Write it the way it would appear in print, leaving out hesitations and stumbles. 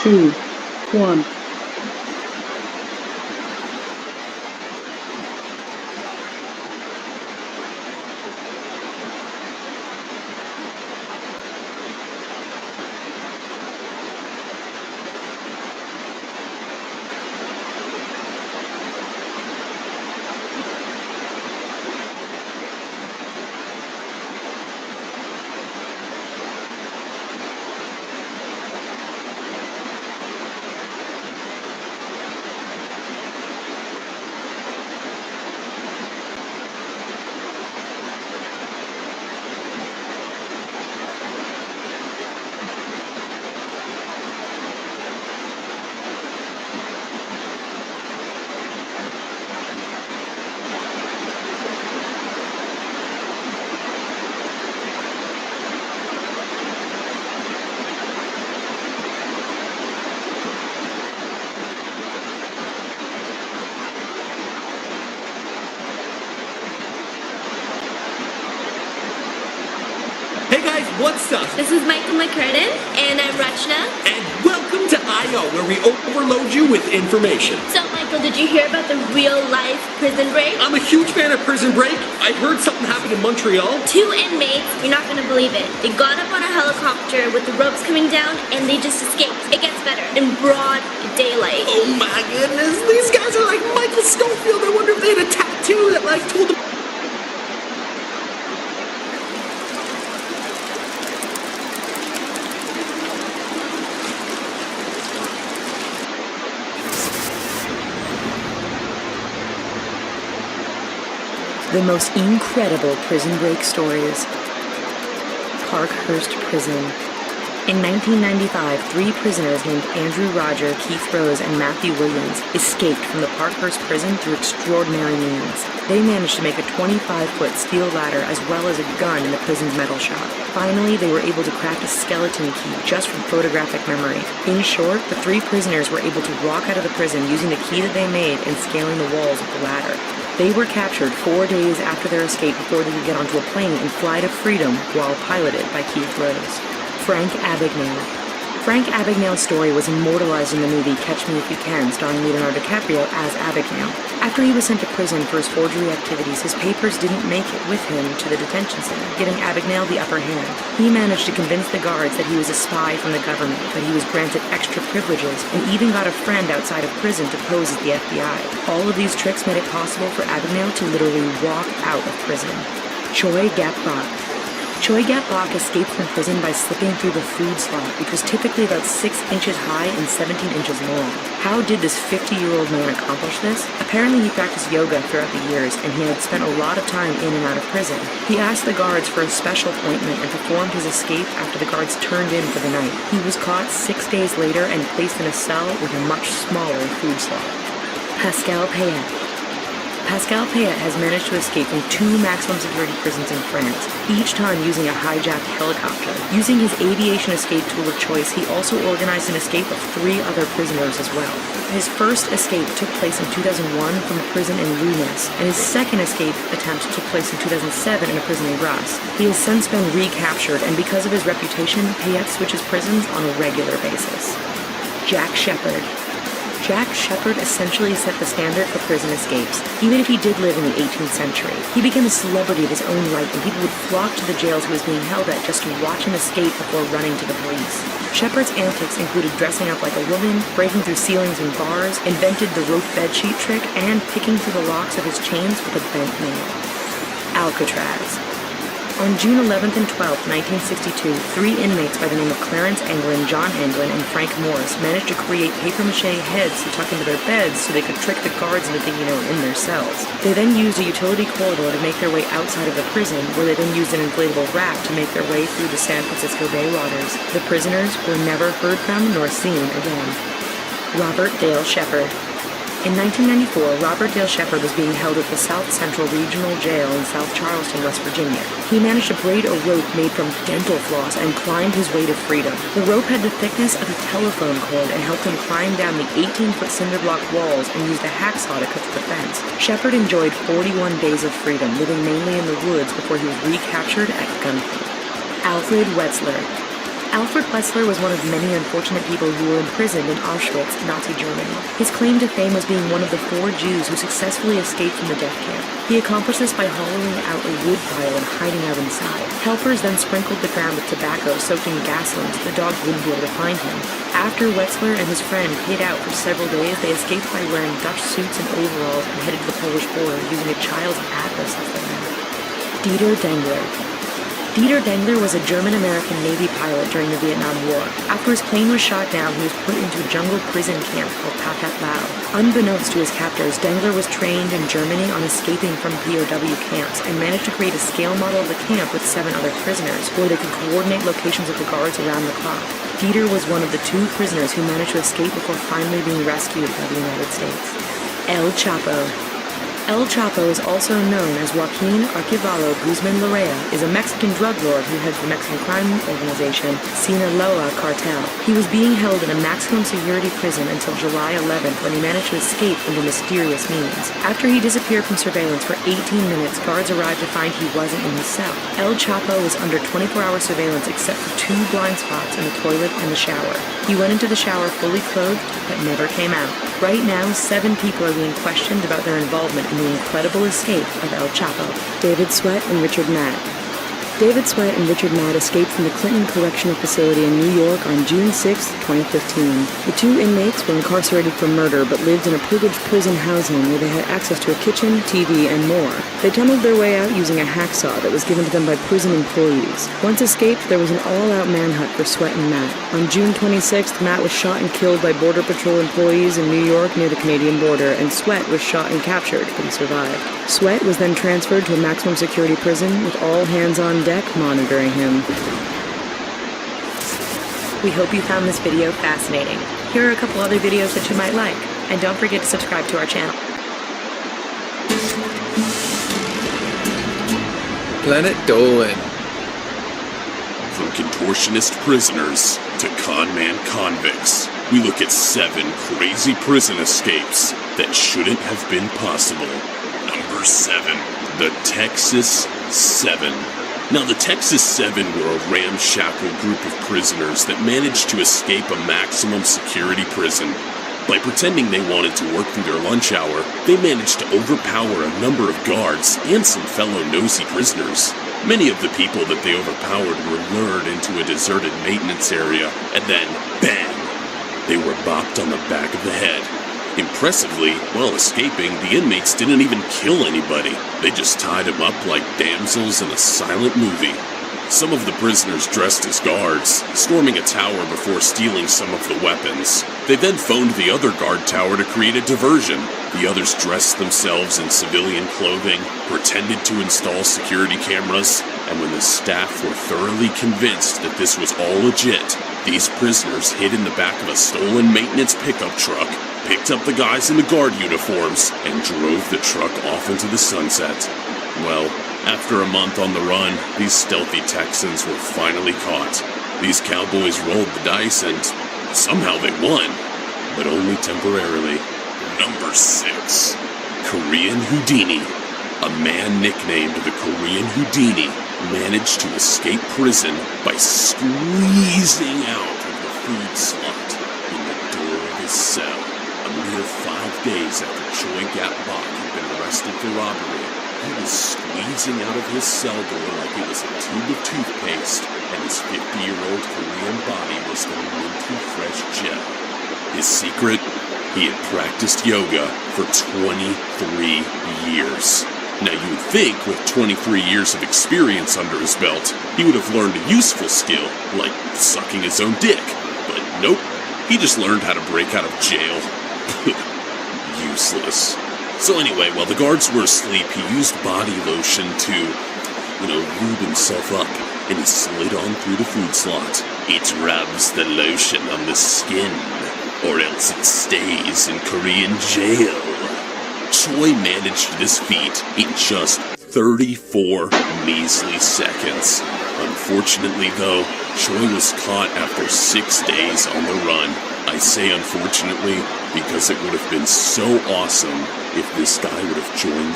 2, 1. Hey guys, what's up? This is Michael McCurden, and I'm Rachna. And welcome to I.O., where we overload you with information. So, Michael, did you hear about the real-life Prison Break? I'm a huge fan of Prison Break. I heard something happened in Montreal. 2 inmates, you're not gonna believe it. They got up on a helicopter with the ropes coming down, and they just escaped. It gets better. In broad daylight. Oh my goodness, these guys are like Michael Schofield. I wonder if they had a tattoo that told them. The most incredible prison break stories. Parkhurst Prison. In 1995, 3 prisoners named Andrew Roger, Keith Rose, and Matthew Williams escaped from the Parkhurst prison through extraordinary means. They managed to make a 25-foot steel ladder as well as a gun in the prison's metal shop. Finally, they were able to crack a skeleton key just from photographic memory. In short, the 3 prisoners were able to walk out of the prison using the key that they made and scaling the walls of the ladder. They were captured 4 days after their escape before they could get onto a plane and fly to freedom while piloted by Keith Rose. Frank Abagnale. Frank Abagnale's story was immortalized in the movie Catch Me If You Can, starring Leonardo DiCaprio as Abagnale. After he was sent to prison for his forgery activities, his papers didn't make it with him to the detention center, giving Abagnale the upper hand. He managed to convince the guards that he was a spy from the government, that he was granted extra privileges, and even got a friend outside of prison to pose as the FBI. All of these tricks made it possible for Abagnale to literally walk out of prison. Choi Gap-bok. Choi Gap-bok escaped from prison by slipping through the food slot, which was typically about 6 inches high and 17 inches long. How did this 50-year-old man accomplish this? Apparently he practiced yoga throughout the years, and he had spent a lot of time in and out of prison. He asked the guards for a special appointment and performed his escape after the guards turned in for the night. He was caught 6 days later and placed in a cell with a much smaller food slot. Pascal Payette. Pascal Payette has managed to escape from 2 maximum security prisons in France, each time using a hijacked helicopter. Using his aviation escape tool of choice, he also organized an escape of 3 other prisoners as well. His first escape took place in 2001 from a prison in Lunes, and his second escape attempt took place in 2007 in a prison in Grasse. He has since been recaptured, and because of his reputation, Payette switches prisons on a regular basis. Jack Shepherd. Jack Shepherd essentially set the standard for prison escapes, even if he did live in the 18th century. He became a celebrity of his own right, and people would flock to the jails he was being held at just to watch him escape before running to the police. Shepherd's antics included dressing up like a woman, breaking through ceilings and bars, invented the rope bedsheet trick, and picking through the locks of his chains with a bent nail. Alcatraz. On June 11th and 12th, 1962, 3 inmates by the name of Clarence Anglin, John Anglin, and Frank Morris managed to create papier-mâché heads to tuck into their beds so they could trick the guards into thinking they were in their cells. They then used a utility corridor to make their way outside of the prison, where they then used an inflatable raft to make their way through the San Francisco Bay waters. The prisoners were never heard from nor seen again. Robert Dale Shepherd. In 1994, Robert Dale Shepherd was being held at the South Central Regional Jail in South Charleston, West Virginia. He managed to braid a rope made from dental floss and climbed his way to freedom. The rope had the thickness of a telephone cord and helped him climb down the 18-foot cinder block walls and used a hacksaw to cut through the fence. Shepherd enjoyed 41 days of freedom, living mainly in the woods before he was recaptured at gunpoint. Alfred Wetzler. Alfred Wetzler was one of many unfortunate people who were imprisoned in Auschwitz, Nazi Germany. His claim to fame was being one of the 4 Jews who successfully escaped from the death camp. He accomplished this by hollowing out a wood pile and hiding out inside. Helpers then sprinkled the ground with tobacco soaked in gasoline so the dogs wouldn't be able to find him. After Wetzler and his friend hid out for several days, they escaped by wearing Dutch suits and overalls and headed to the Polish border using a child's atlas as their map. Dieter Dengler. Dieter Dengler was a German-American Navy pilot during the Vietnam War. After his plane was shot down, he was put into a jungle prison camp called Pathat Lao. Unbeknownst to his captors, Dengler was trained in Germany on escaping from POW camps and managed to create a scale model of the camp with 7 other prisoners, where they could coordinate locations of the guards around the clock. Dieter was one of the 2 prisoners who managed to escape before finally being rescued by the United States. El Chapo. El Chapo is also known as Joaquin Archivalo Guzman Larrea, is a Mexican drug lord who heads the Mexican crime organization Sinaloa Cartel. He was being held in a maximum security prison until July 11th when he managed to escape under mysterious means. After he disappeared from surveillance for 18 minutes, guards arrived to find he wasn't in his cell. El Chapo was under 24-hour surveillance except for 2 blind spots in the toilet and the shower. He went into the shower fully clothed, but never came out. Right now, 7 people are being questioned about their involvement in the incredible escape of El Chapo. David Sweat and Richard Matt. David Sweat and Richard Matt escaped from the Clinton Correctional Facility in New York on June 6, 2015. The 2 inmates were incarcerated for murder but lived in a privileged prison housing where they had access to a kitchen, TV, and more. They tunneled their way out using a hacksaw that was given to them by prison employees. Once escaped, there was an all-out manhunt for Sweat and Matt. On June 26th, Matt was shot and killed by Border Patrol employees in New York near the Canadian border, and Sweat was shot and captured, but he survived. Sweat was then transferred to a maximum security prison with all hands on deck monitoring him. We hope you found this video fascinating. Here are a couple other videos that you might like, and don't forget to subscribe to our channel. Planet Dolan. From contortionist prisoners to con-man convicts, we look at 7 crazy prison escapes that shouldn't have been possible. Number 7, the Texas 7. Now, the Texas 7 were a ramshackle group of prisoners that managed to escape a maximum security prison. By pretending they wanted to work through their lunch hour, they managed to overpower a number of guards and some fellow nosy prisoners. Many of the people that they overpowered were lured into a deserted maintenance area, and then, bang! They were bopped on the back of the head. Impressively, while escaping, the inmates didn't even kill anybody. They just tied them up like damsels in a silent movie. Some of the prisoners dressed as guards, storming a tower before stealing some of the weapons. They then phoned the other guard tower to create a diversion. The others dressed themselves in civilian clothing, pretended to install security cameras, and when the staff were thoroughly convinced that this was all legit, these prisoners hid in the back of a stolen maintenance pickup truck, picked up the guys in the guard uniforms, and drove the truck off into the sunset. Well, after a month on the run, these stealthy Texans were finally caught. These cowboys rolled the dice and somehow they won, but only temporarily. Number 6, Korean Houdini. A man nicknamed the Korean Houdini managed to escape prison by squeezing out of the food slot in the door of his cell. A mere 5 days after Choi Gap-bok had been arrested for robbery, he was squeezing out of his cell door like it was a tube of toothpaste, and his 50-year-old Korean body was going into fresh gel. His secret? He had practiced yoga for 23 years. Now you would think with 23 years of experience under his belt, he would have learned a useful skill, like sucking his own dick. But nope, he just learned how to break out of jail. Useless. So anyway, while the guards were asleep, he used body lotion to, lube himself up, and he slid on through the food slot. It rubs the lotion on the skin, or else it stays in Korean jail. Choi managed this feat in just 34 measly seconds. Unfortunately, though, Choi was caught after 6 days on the run. I say unfortunately because it would have been so awesome if this guy would have joined